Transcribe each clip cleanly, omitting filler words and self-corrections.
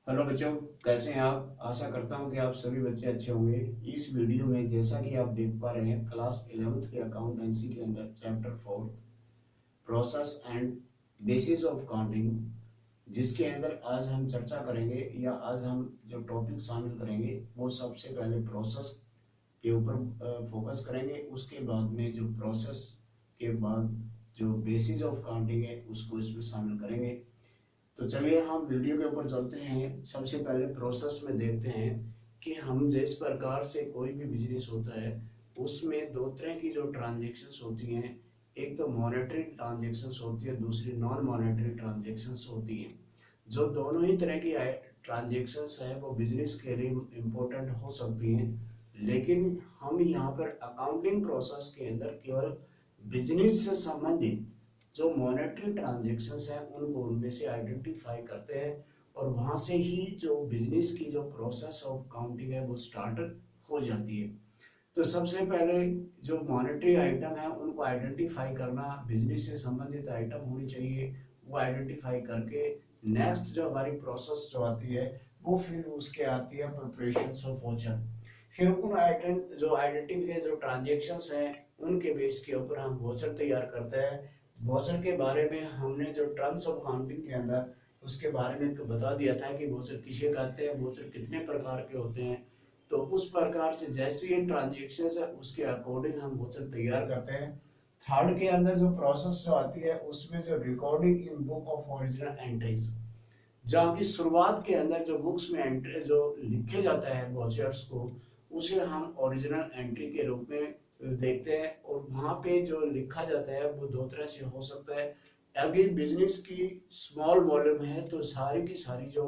Hello बच्चों, कैसे हैं आप। आशा करता हूं कि आप सभी बच्चे अच्छे होंगे। इस वीडियो में जैसा कि आप देख पा रहे हैं, क्लास 11th के अकाउंटेंसी के अंदर chapter 4 process and bases of counting, जिसके अंदर आज हम चर्चा करेंगे या आज हम जो टॉपिक शामिल करेंगे वो सबसे पहले प्रोसेस के ऊपर फोकस करेंगे। उसके बाद में जो प्रोसेस के बाद जो बेसिस ऑफ काउंटिंग है उसको इसमें शामिल करेंगे। तो चलिए हम वीडियो के ऊपर चलते हैं। सबसे पहले प्रोसेस में देखते हैं कि हम जिस प्रकार से कोई भी बिजनेस होता है उसमें दो तरह की जो ट्रांजेक्शन्स होती हैं, एक तो मॉनेटरी ट्रांजेक्शन्स होती है, दूसरी नॉन मॉनेटरी ट्रांजेक्शन्स होती हैं। जो दोनों ही तरह की ट्रांजेक्शन्स हैं वो बिजनेस के लिए इम्पोर्टेंट हो सकती हैं, लेकिन हम यहाँ पर अकाउंटिंग प्रोसेस के अंदर केवल बिजनेस से संबंधित जो मॉनेटरी ट्रांजेक्शन्स हैं उनको उनमें से आइडेंटिफाई करते हैं, और वहां से ही जो बिजनेस की जो प्रोसेस ऑफ काउंटिंग है वो स्टार्ट हो जाती है। तो सबसे पहले जो मॉनेटरी आइटम है उनको आइडेंटिफाई करना, बिजनेस से संबंधित आइटम होनी चाहिए, वो आइडेंटिफाई करके नेक्स्ट जो हमारी प्रोसेस जो आती है वो फिर उसके आती है प्रिपरेशन ऑफ वोचर। फिर उन जो आइडेंटिफाई जो ट्रांजेक्शन्स हैं उनके बेस के ऊपर हम वोचर तैयार करते हैं। वोचर के बारे में हमने जो टर्म्स ऑफ काउंटिंग के अंदर उसके बारे में बता दिया था कि वोचर किसे कहते हैं, वोचर कितने प्रकार के होते हैं। तो उस प्रकार से जैसे ये ट्रांजेक्शन है उसके अकॉर्डिंग हम वोचर तैयार करते हैं। थर्ड के अंदर जो प्रोसेस जो आती है उसमें जो recording in book of original entries, जहाँ की शुरुआत के अंदर जो बुक्स में एंट्री जो लिखे जाता है वॉचर्स को, उसे हम ओरिजिनल एंट्री के रूप में देखते हैं। और वहाँ पे जो लिखा जाता है वो दो तरह से हो सकता है। अगर बिजनेस की स्मॉल वॉल्यूम है तो सारी की सारी जो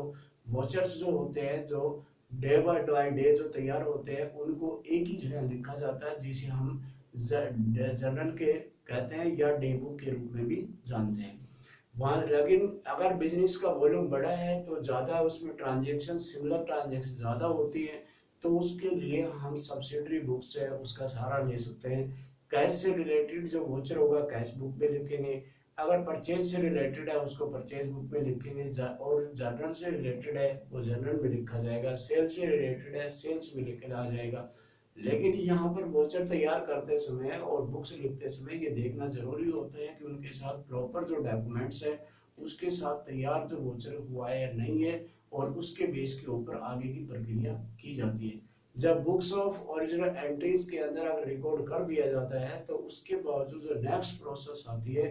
वॉचर्स जो होते हैं, जो डे बाय डे जो तैयार होते हैं, उनको एक ही जगह लिखा जाता है, जिसे हम जर्नल के कहते हैं या डे बुक के रूप में भी जानते हैं वहाँ। लेकिन अगर बिजनेस का वॉल्यूम बड़ा है तो ज़्यादा उसमें ट्रांजेक्शन, सिमिलर ट्रांजेक्शन ज़्यादा होती है, तो उसके लिए हम सब्सिडरी बुक से उसका सहारा ले सकते हैं। कैश से रिलेटेड जो वोचर होगा कैश बुक में लिखेंगे, अगर परचेज से रिलेटेड है उसको परचेज बुक में लिखेंगे, और जर्नल से रिलेटेड है वो जर्नल में लिखा जाएगा, सेल्स से रिलेटेड है सेल्स में लिखा जाएगा। लेकिन यहाँ पर वोचर तैयार करते समय और बुक्स लिखते समय ये देखना जरूरी होता है कि उनके साथ प्रॉपर जो डॉक्यूमेंट्स है उसके साथ तैयार जो वोचर हुआ है या नहीं है, और उसके बेस के ऊपर आगे की प्रक्रिया की जाती है। जब बुक्स ऑफ ओरिजिनल एंट्रीज के अंदर अगर रिकॉर्ड कर दिया जाता है तो उसके बावजूद जो नेक्स्ट प्रोसेस आती है,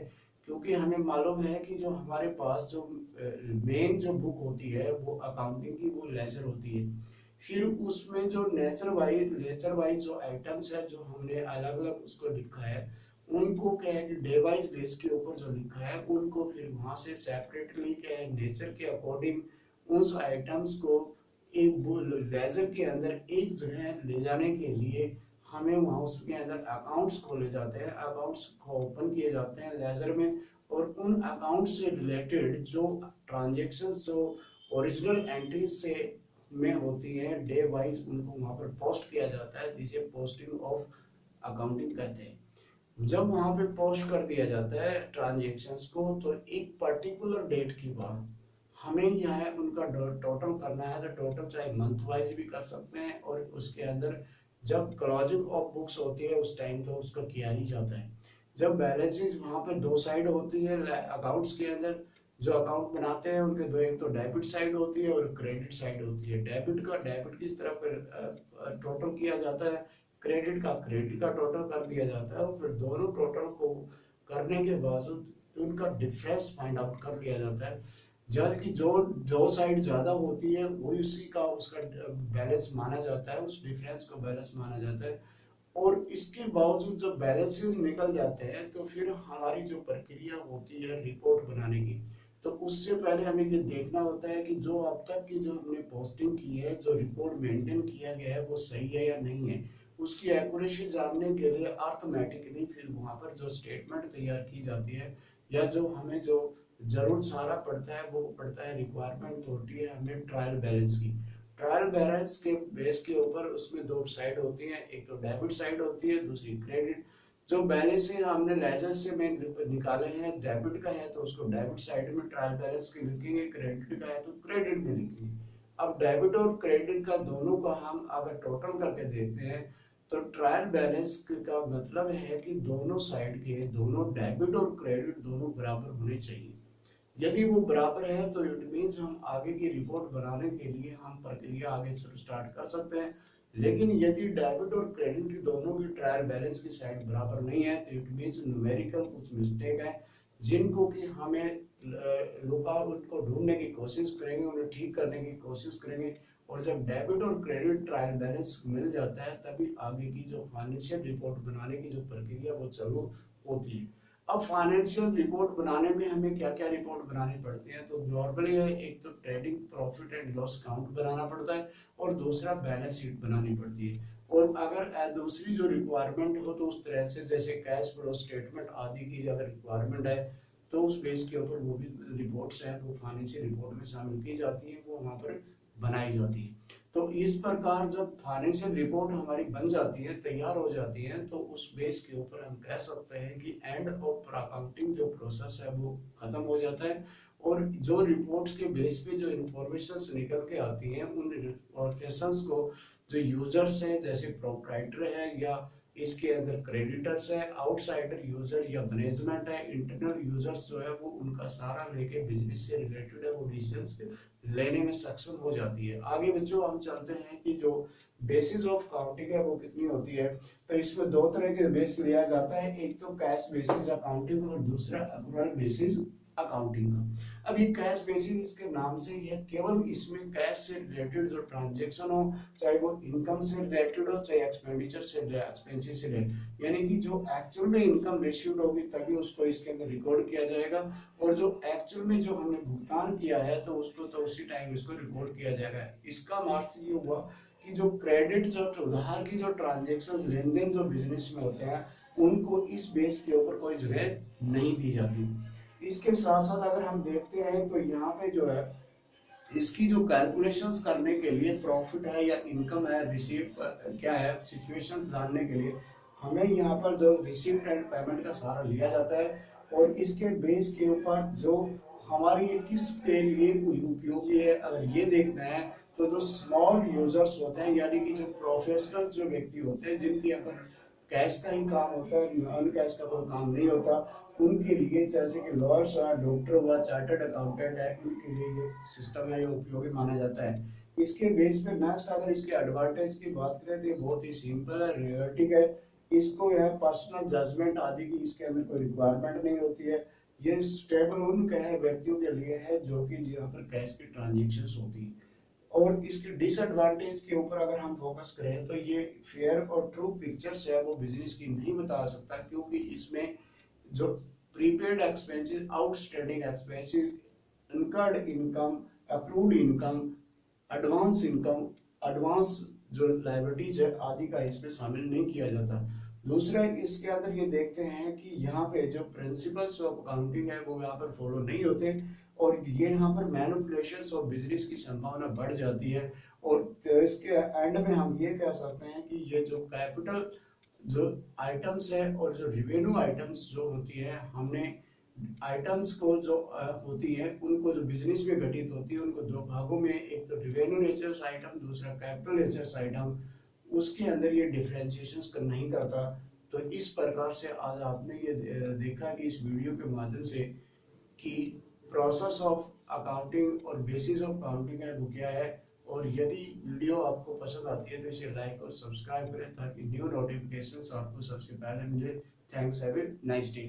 क्योंकि हमें मालूम है कि जो हमारे पास जो मेन जो बुक होती है वो अकाउंटिंग की वो लेजर होती है। फिर उसमें जो नेचर वाइज जो आइटम्स है जो हमने अलग अलग उसको लिखा है, उनको क्या है कि डे वाइज बेस के ऊपर जो लिखा है उनको फिर वहां से सेपरेटली क्या है नेचर के अकॉर्डिंग उस आइटम्स को एक लेजर के अंदर एक जगह ले जाने के लिए हमें वहां उसके अंदर अकाउंट्स खोले जाते हैं, अकाउंट्स को ओपन किए जाते हैं लेजर में। और उन अकाउंट से रिलेटेड जो ट्रांजेक्शन जो ओरिजिनल एंट्रीज से में होती है डे वाइज उनको वहां पर पोस्ट किया जाता है, जिसे पोस्टिंग ऑफ अकाउंटिंग कहते हैं। जब वहां पे पोस्ट कर दिया जाता है ट्रांजेक्शन्स को तो एक पर्टिकुलर डेट के बाद हमें यहाँ उनका टोटल करना है। तो टोटल चाहे मंथ वाइज भी कर सकते हैं, और उसके अंदर जब क्लोजिंग ऑफ बुक्स होती है उस टाइम तो उसका किया ही जाता है। जब बैलेंसेस वहां पर दो साइड होती है अकाउंट्स के अंदर, जो अकाउंट बनाते हैं उनके दो, एक तो डेबिट साइड होती है और क्रेडिट साइड होती है। डेबिट किस तरफ टोटल किया जाता है, क्रेडिट का टोटल कर दिया जाता है, और फिर दोनों टोटल को करने के बावजूद उनका डिफरेंस फाइंड आउट कर लिया जाता है। जब कि जो जो साइड ज्यादा होती है वही उसी का उसका बैलेंस माना जाता है, उस डिफरेंस को बैलेंस माना जाता है। और इसके बावजूद जब बैलेंसेस निकल जाते हैं तो फिर हमारी जो प्रक्रिया होती है रिपोर्ट बनाने की, तो उससे पहले हमें ये देखना होता है कि जो अब तक की जो हमने पोस्टिंग की है, जो रिपोर्ट मेंटेन किया गया है वो सही है या नहीं है। उसकी एक्यूरेसी जानने के लिए अर्थमेटिकली फिर वहां पर जो स्टेटमेंट तैयार की जाती है, या जो हमें जो जरूर सहारा पड़ता है वो पड़ता है, रिक्वायरमेंट होती है हमें ट्रायल बैलेंस की। ट्रायल बैलेंस के बेस के ऊपर उसमें दो साइड होती है, एक तो डेबिट साइड होती है, दूसरी क्रेडिट। जो बैलेंस है हमने लेजर से में निकाले हैं, डेबिट का है तो उसको डेबिट साइड में ट्रायल बैलेंस के लिखेंगे, क्रेडिट का है तो क्रेडिट में लिखेंगे। अब डेबिट और क्रेडिट का दोनों का हम अगर टोटल करके देखते हैं तो ट्रायल बैलेंस का मतलब है कि दोनों साइड के दोनों डेबिट और क्रेडिट दोनों बराबर होने चाहिए। यदि वो बराबर है तो इट मीन्स हम आगे की रिपोर्ट बनाने के लिए हम प्रक्रिया आगे से स्टार्ट कर सकते हैं। लेकिन यदि डेबिट और क्रेडिट की दोनों की ट्रायल बैलेंस की साइड बराबर नहीं है तो इट मीन्स न्यूमेरिकल कुछ मिस्टेक है, जिनको कि हमें लुक आउट उनको ढूंढने की कोशिश करेंगे, उन्हें ठीक करने की कोशिश करेंगे। और जब डेबिट और क्रेडिट ट्रायल बैलेंस मिल जाता है तभी आगे की जो फाइनेंशियल रिपोर्ट बनाने की जो प्रक्रिया वो चालू होती है। अब फाइनेंशियल रिपोर्ट बनाने में हमें क्या क्या रिपोर्ट बनानी पड़ती है, तो नॉर्मली एक तो trading profit and loss count बनाना पड़ता है और दूसरा बैलेंस शीट बनानी पड़ती है। और अगर दूसरी जो रिक्वायरमेंट हो तो उस तरह से जैसे कैश फ्लो स्टेटमेंट आदि की अगर रिक्वायरमेंट है तो उस बेस के ऊपर वो भी रिपोर्ट्स हैं वो फाइनेंशियल रिपोर्ट में शामिल की जाती है, वो वहाँ पर बनाई जाती है। तो इस प्रकार जब फाइनेंशियल रिपोर्ट हमारी बन जाती है, तैयार हो जाती है, तो उस बेस के ऊपर हम कह सकते हैं कि एंड ऑफ अकाउंटिंग जो प्रोसेस है वो खत्म हो जाता है। और जो रिपोर्ट्स के बेस पे जो इंफॉर्मेशन निकल के आती हैं उन इंफॉर्मेशन को जो यूजर्स हैं जैसे प्रोप्राइटर है या इसके अंदर क्रेडिटर्स है, आउटसाइडर यूजर या मैनेजमेंट है, इंटरनल यूजर्स जो है वो उनका सारा लेके बिजनेस से रिलेटेड है वो डिसीजंस लेने में सक्षम हो जाती है। आगे बच्चों हम चलते हैं कि जो बेसिस ऑफ काउंटिंग है वो कितनी होती है। तो इसमें दो तरह के बेस लिया जाता है, एक तो कैश बेसिस अकाउंटिंग और दूसरा एक्रूअल बेसिस अकाउंटिंग का। अब ये कैश बेसिस इसके नाम से ही है, केवल इसमें कैश से रिलेटेड जो ट्रांजेक्शन हो, चाहे वो इनकम से रिलेटेड हो चाहे एक्सपेंडिचर से एक्सपेंसेस से रिलेटेड, यानी कि जो एक्चुअल में इनकम रिसीव्ड होगी तभी उसको इसके अंदर रिकॉर्ड किया जाएगा, और जो एक्चुअल में जो हमने भुगतान किया है तो उसको तो उसी टाइम इसको रिकॉर्ड किया जाएगा। इसका मतलब ये हुआ कि जो क्रेडिट जो उधार की जो ट्रांजेक्शन लेन देन जो बिजनेस में होते हैं उनको इस बेस के ऊपर कोई जगह नहीं दी जाती। इसके साथ साथ अगर हम देखते हैं तो यहाँ पे जो है इसकी जो कैलकुलेशंस करने के लिए प्रॉफिट है या इनकम है रिसीव क्या है सिचुएशंस जानने के लिए हमें यहाँ पर जो रिसीप्ट एंड पेमेंट का सहारा लिया जाता है। और इसके बेस के ऊपर जो हमारी ये किस के लिए उपयोगी है अगर ये देखना है तो जो स्मॉल यूजर्स होते हैं यानी कि जो प्रोफेशनल जो व्यक्ति होते हैं जिनकी अगर कैश का ही काम होता है, नॉन कैश का कोई काम नहीं होता, उनके लिए जैसे कि लॉयर्स हुआ, डॉक्टर हुआ, चार्टर्ड अकाउंटेंट है, उनके लिए ये सिस्टम है ये उपयोगी माना जाता है। इसके बेस पे नेक्स्ट अगर इसके एडवांटेज की बात करें तो ये बहुत ही सिंपल है, रियलिस्टिक है। इसको यह पर्सनल जजमेंट आदि की इसके अंदर कोई रिक्वायरमेंट नहीं होती है। ये स्टेबल उन कहे व्यक्तियों के लिए है जो कि यहाँ पर कैश की ट्रांजेक्शन होती है। और इसकी डिसएडवांटेज के ऊपर अगर हम फोकस करें तो ये फेयर और ट्रू पिक्चर्स है वो बिजनेस की नहीं बता सकता, क्योंकि इसमें जो prepaid expenses, outstanding expenses, incurred income, accrued income, advance income, advance जो लाइबिलिटीज है आदि का इसमें शामिल नहीं किया जाता। दूसरा इसके अंदर ये देखते हैं कि यहाँ पे जो प्रिंसिपल्स ऑफ अकाउंटिंग है वो यहाँ पर फॉलो नहीं होते और ये यहाँ पर मैनिपुलेशंस और बिजनेस की संभावना बढ़ जाती है। और तो इसके एंड में हम ये कह सकते हैं कि ये जो कैपिटल जो आइटम्स है और जो रिवेन्यू आइटम्स जो होती है हमने आइटम्स को जो होती है उनको जो बिजनेस में घटित होती है उनको दो भागों में, एक तो रिवेन्यू नेचर्स आइटम दूसरा कैपिटल नेचर्स आइटम, उसके अंदर ये डिफरेंशिएशंस नहीं करता। तो इस प्रकार से आज आपने ये देखा कि इस वीडियो के माध्यम से कि प्रोसेस ऑफ अकाउंटिंग और बेसिस ऑफ अकाउंटिंग है वो क्या है। और यदि वीडियो आपको पसंद आती है तो इसे लाइक और सब्सक्राइब करें ताकि न्यू नोटिफिकेशंस आपको सबसे पहले मिले। Thanks, have a nice day.